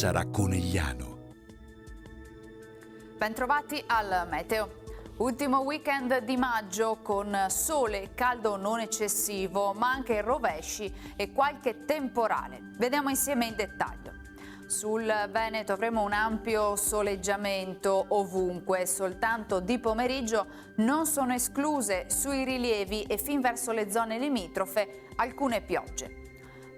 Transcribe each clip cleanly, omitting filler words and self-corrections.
sarà Conegliano. Bentrovati al Meteo. Ultimo weekend di maggio con sole, caldo non eccessivo, ma anche rovesci e qualche temporale. Vediamo insieme in dettaglio. Sul Veneto avremo un ampio soleggiamento ovunque, soltanto di pomeriggio non sono escluse sui rilievi e fin verso le zone limitrofe alcune piogge.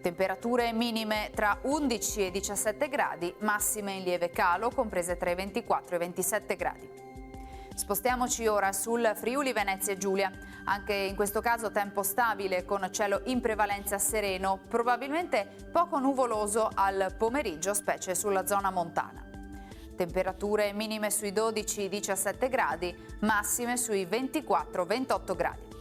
Temperature minime tra 11 e 17 gradi, massime in lieve calo, comprese tra i 24 e i 27 gradi. Spostiamoci ora sul Friuli Venezia Giulia. Anche in questo caso tempo stabile con cielo in prevalenza sereno, probabilmente poco nuvoloso al pomeriggio, specie sulla zona montana. Temperature minime sui 12-17 gradi, massime sui 24-28 gradi.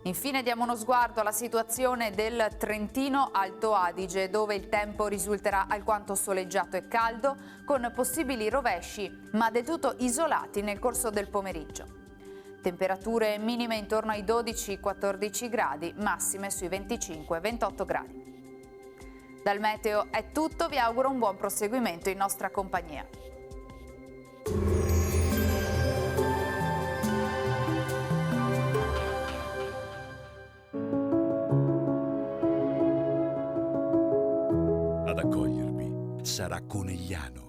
Infine diamo uno sguardo alla situazione del Trentino Alto Adige, dove il tempo risulterà alquanto soleggiato e caldo, con possibili rovesci, ma del tutto isolati nel corso del pomeriggio. Temperature minime intorno ai 12-14 gradi, massime sui 25-28 gradi. Dal Meteo è tutto, vi auguro un buon proseguimento in nostra compagnia. Ad accogliervi sarà Conegliano.